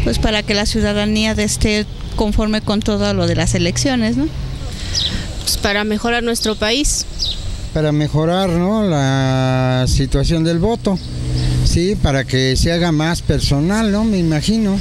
Pues para que la ciudadanía esté conforme con todo lo de las elecciones, ¿no? Pues para mejorar nuestro país. Para mejorar, ¿no?, la situación del voto, sí, para que se haga más personal, ¿no?, me imagino.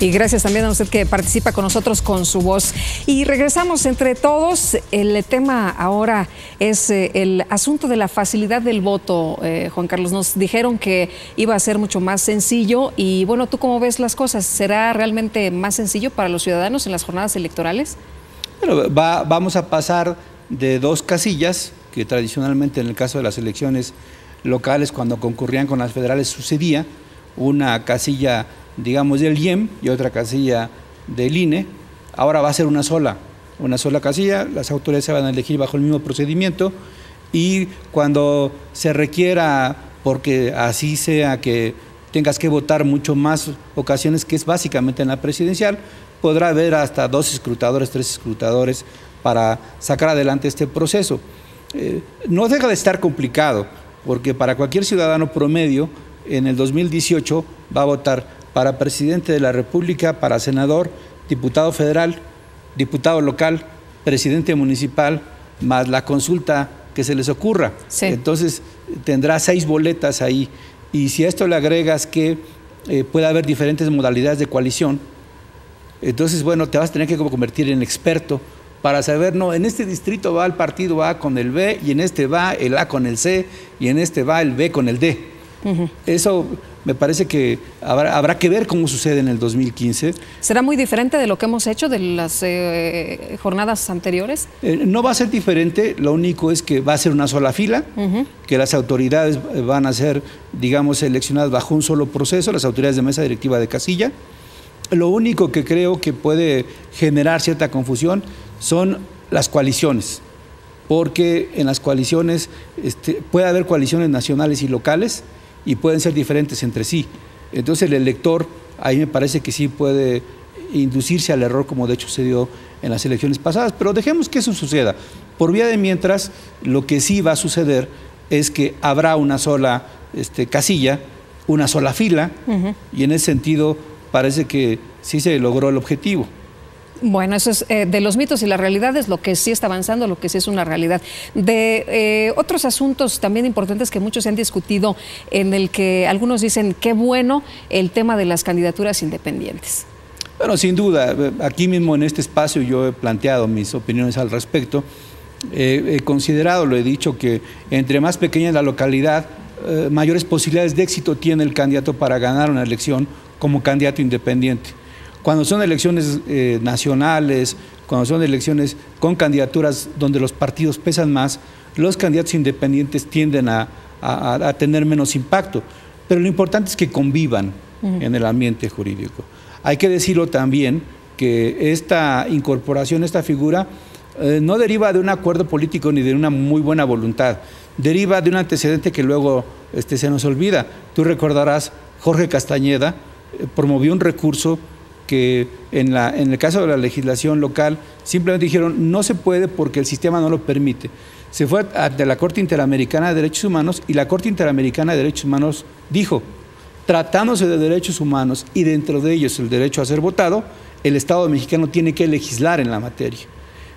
Y gracias también a usted que participa con nosotros con su voz. Y regresamos entre todos. El tema ahora es el asunto de la facilidad del voto. Juan Carlos, nos dijeron que iba a ser mucho más sencillo y bueno, ¿tú cómo ves las cosas? ¿Será realmente más sencillo para los ciudadanos en las jornadas electorales? Bueno, vamos a pasar de 2 casillas, que tradicionalmente en el caso de las elecciones locales, cuando concurrían con las federales, sucedía una casilla, digamos, del IEM y otra casilla del INE. Ahora va a ser una sola casilla, las autoridades se van a elegir bajo el mismo procedimiento y cuando se requiera, porque así sea que tengas que votar mucho más ocasiones, que es básicamente en la presidencial, podrá haber hasta 2 escrutadores, 3 escrutadores para sacar adelante este proceso. No deja de estar complicado, porque para cualquier ciudadano promedio, en el 2018 va a votar para presidente de la República, para senador, diputado federal, diputado local, presidente municipal, más la consulta que se les ocurra. Sí. Entonces tendrá 6 boletas ahí. Y si a esto le agregas que puede haber diferentes modalidades de coalición, entonces, bueno, te vas a tener que convertir en experto para saber, no, en este distrito va el partido A con el B, y en este va el A con el C, y en este va el B con el D. Eso me parece que habrá que ver cómo sucede en el 2015. ¿Será muy diferente de lo que hemos hecho de las jornadas anteriores? No va a ser diferente, lo único es que va a ser una sola fila, que las autoridades van a ser, digamos, seleccionadas bajo un solo proceso, las autoridades de mesa directiva de casilla. Lo único que creo que puede generar cierta confusión son las coaliciones, porque en las coaliciones puede haber coaliciones nacionales y locales y pueden ser diferentes entre sí. Entonces el elector ahí me parece que sí puede inducirse al error, como de hecho se dio en las elecciones pasadas, pero dejemos que eso suceda. Por vía de mientras, lo que sí va a suceder es que habrá una sola casilla, una sola fila, y en ese sentido parece que sí se logró el objetivo. Bueno, eso es de los mitos y las realidades, lo que sí está avanzando, lo que sí es una realidad. De otros asuntos también importantes que muchos se han discutido, en el que algunos dicen qué bueno el tema de las candidaturas independientes. Bueno, sin duda, aquí mismo en este espacio yo he planteado mis opiniones al respecto. He considerado, lo he dicho, que entre más pequeña la localidad, mayores posibilidades de éxito tiene el candidato para ganar una elección como candidato independiente. Cuando son elecciones nacionales, cuando son elecciones con candidaturas donde los partidos pesan más, los candidatos independientes tienden a tener menos impacto. Pero lo importante es que convivan en el ambiente jurídico. Hay que decirlo también que esta incorporación, esta figura, no deriva de un acuerdo político ni de una muy buena voluntad. Deriva de un antecedente que luego se nos olvida. Tú recordarás, Jorge Castañeda promovió un recurso que en el caso de la legislación local simplemente dijeron no se puede porque el sistema no lo permite. Se fue ante la Corte Interamericana de Derechos Humanos y la Corte Interamericana de Derechos Humanos dijo, tratándose de derechos humanos y dentro de ellos el derecho a ser votado, el Estado mexicano tiene que legislar en la materia.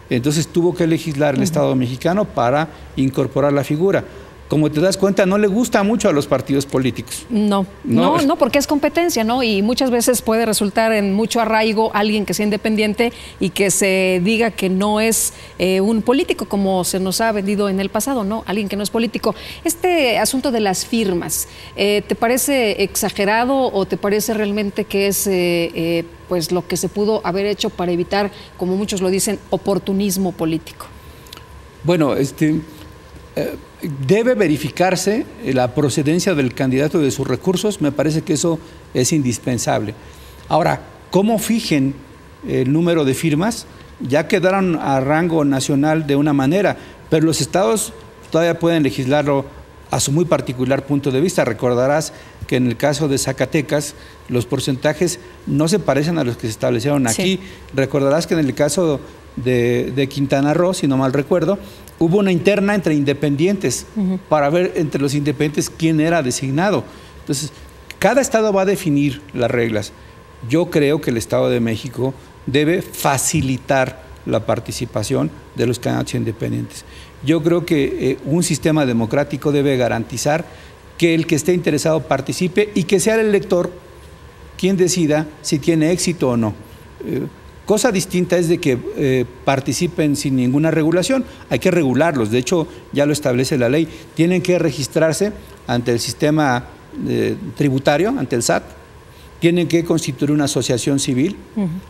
Entonces tuvo que legislar el Estado mexicano para incorporar la figura. Como te das cuenta, no le gusta mucho a los partidos políticos. No, porque es competencia, ¿no? Y muchas veces puede resultar en mucho arraigo alguien que sea independiente y que se diga que no es un político, como se nos ha vendido en el pasado, ¿no? Alguien que no es político. Este asunto de las firmas, ¿te parece exagerado o te parece realmente que es pues lo que se pudo haber hecho para evitar, como muchos lo dicen, oportunismo político? Bueno, debe verificarse la procedencia del candidato de sus recursos, me parece que eso es indispensable. Ahora, ¿cómo fijen el número de firmas? Ya quedaron a rango nacional de una manera, pero los estados todavía pueden legislarlo a su muy particular punto de vista. Recordarás que en el caso de Zacatecas los porcentajes no se parecen a los que se establecieron aquí. Sí. Recordarás que en el caso de Quintana Roo, si no mal recuerdo, hubo una interna entre independientes para ver entre los independientes quién era designado. Entonces, cada estado va a definir las reglas. Yo creo que el Estado de México debe facilitar la participación de los candidatos independientes. Yo creo que un sistema democrático debe garantizar que el que esté interesado participe y que sea el elector quien decida si tiene éxito o no. Cosa distinta es de que participen sin ninguna regulación. Hay que regularlos, de hecho ya lo establece la ley. Tienen que registrarse ante el sistema tributario, ante el SAT. Tienen que constituir una asociación civil.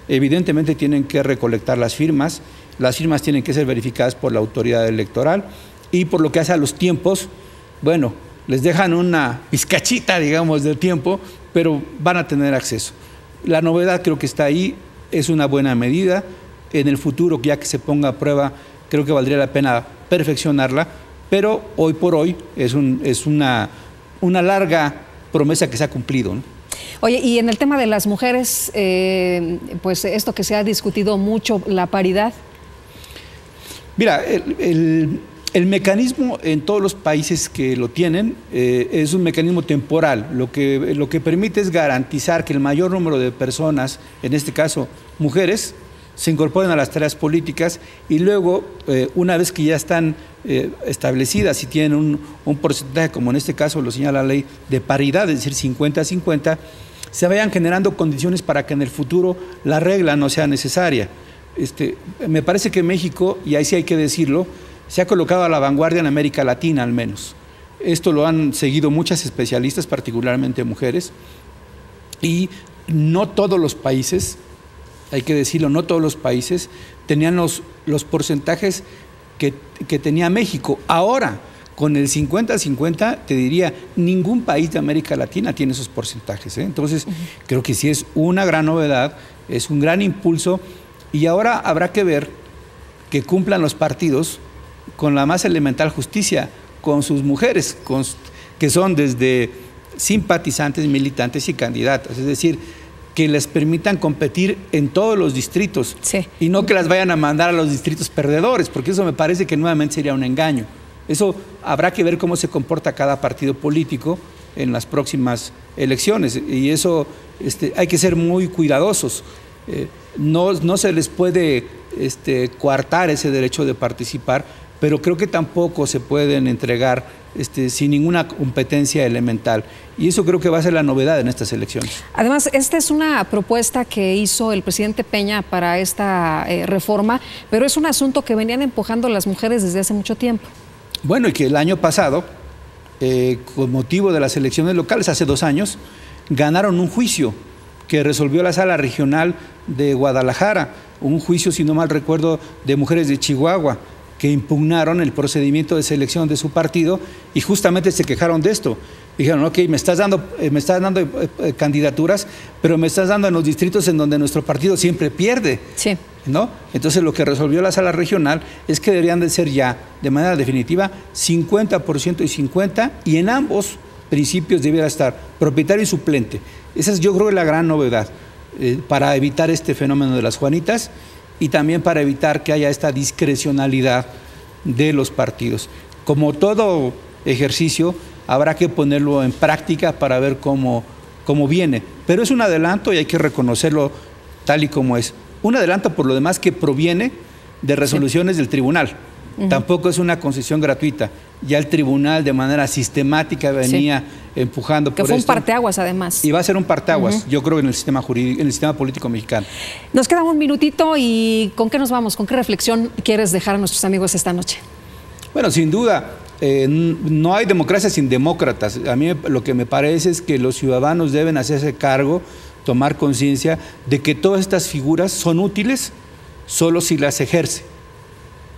Evidentemente tienen que recolectar las firmas tienen que ser verificadas por la autoridad electoral, y por lo que hace a los tiempos, bueno, les dejan una pizcachita, digamos, del tiempo, pero van a tener acceso. La novedad creo que está ahí, es una buena medida. En el futuro, ya que se ponga a prueba, creo que valdría la pena perfeccionarla, pero hoy por hoy es una larga promesa que se ha cumplido, ¿no? Oye, y en el tema de las mujeres, pues esto que se ha discutido mucho, la paridad. Mira, el mecanismo en todos los países que lo tienen es un mecanismo temporal. Lo que permite es garantizar que el mayor número de personas, en este caso mujeres, se incorporen a las tareas políticas, y luego, una vez que ya están establecidas y tienen un porcentaje, como en este caso lo señala la ley, de paridad, es decir, 50-50, se vayan generando condiciones para que en el futuro la regla no sea necesaria. Me parece que México, y ahí sí hay que decirlo, se ha colocado a la vanguardia en América Latina al menos. Esto lo han seguido muchas especialistas, particularmente mujeres, y no todos los países, hay que decirlo, no todos los países tenían los porcentajes que tenía México. Ahora, con el 50-50, te diría, ningún país de América Latina tiene esos porcentajes, ¿eh? Entonces, creo que sí es una gran novedad, es un gran impulso, y ahora habrá que ver que cumplan los partidos con la más elemental justicia, con sus mujeres, que son desde simpatizantes, militantes y candidatas, es decir, que les permitan competir en todos los distritos, y no que las vayan a mandar a los distritos perdedores, porque eso me parece que nuevamente sería un engaño. Eso habrá que ver cómo se comporta cada partido político en las próximas elecciones, y eso hay que ser muy cuidadosos. No se les puede coartar ese derecho de participar, pero creo que tampoco se pueden entregar sin ninguna competencia elemental. Y eso creo que va a ser la novedad en estas elecciones. Además, esta es una propuesta que hizo el presidente Peña para esta reforma, pero es un asunto que venían empujando las mujeres desde hace mucho tiempo. Bueno, y que el año pasado, con motivo de las elecciones locales, hace 2 años, ganaron un juicio que resolvió la Sala Regional de Guadalajara, un juicio, si no mal recuerdo, de mujeres de Chihuahua, que impugnaron el procedimiento de selección de su partido, y justamente se quejaron de esto. Dijeron, ok, me estás dando candidaturas, pero me estás dando en los distritos en donde nuestro partido siempre pierde. Sí. ¿No? Entonces lo que resolvió la Sala Regional es que deberían de ser ya, de manera definitiva, 50% y 50%, y en ambos principios debiera estar propietario y suplente. Esa es, yo creo, la gran novedad para evitar este fenómeno de las Juanitas, y también para evitar que haya esta discrecionalidad de los partidos. Como todo ejercicio, habrá que ponerlo en práctica para ver cómo viene. Pero es un adelanto y hay que reconocerlo tal y como es. Un adelanto, por lo demás, que proviene de resoluciones del tribunal. Tampoco es una concesión gratuita. Ya el tribunal de manera sistemática venía empujando por esto. Que fue un parteaguas, además. Y va a ser un parteaguas, yo creo, en el sistema jurídico, en el sistema político mexicano. Nos queda un minutito, y ¿con qué nos vamos? ¿Con qué reflexión quieres dejar a nuestros amigos esta noche? Bueno, sin duda, no hay democracia sin demócratas. A mí lo que me parece es que los ciudadanos deben hacerse cargo, tomar conciencia de que todas estas figuras son útiles solo si las ejerce.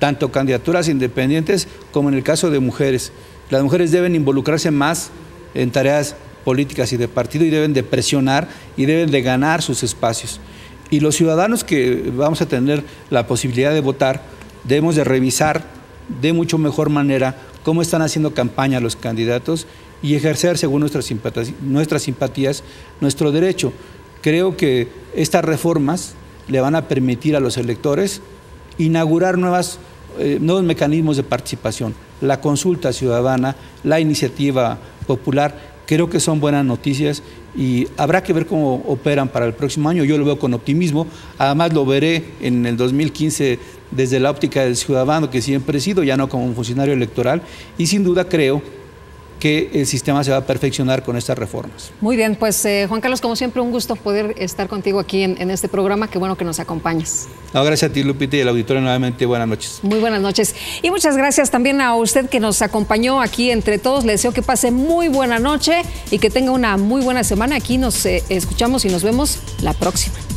Tanto candidaturas independientes como en el caso de mujeres. Las mujeres deben involucrarse más en tareas políticas y de partido, y deben de presionar y deben de ganar sus espacios. Y los ciudadanos que vamos a tener la posibilidad de votar, debemos de revisar de mucho mejor manera cómo están haciendo campaña los candidatos y ejercer según nuestras simpatías nuestro derecho. Creo que estas reformas le van a permitir a los electores inaugurar nuevos mecanismos de participación. La consulta ciudadana, la iniciativa popular, creo que son buenas noticias, y habrá que ver cómo operan para el próximo año. Yo lo veo con optimismo, además lo veré en el 2015 desde la óptica del ciudadano que siempre he sido, ya no como un funcionario electoral, y sin duda creo que el sistema se va a perfeccionar con estas reformas. Muy bien, pues Juan Carlos, como siempre, un gusto poder estar contigo aquí en este programa. Qué bueno que nos acompañes. No, gracias a ti, Lupita, y al auditorio nuevamente. Buenas noches. Muy buenas noches. Y muchas gracias también a usted que nos acompañó aquí entre todos. Le deseo que pase muy buena noche y que tenga una muy buena semana. Aquí nos escuchamos y nos vemos la próxima.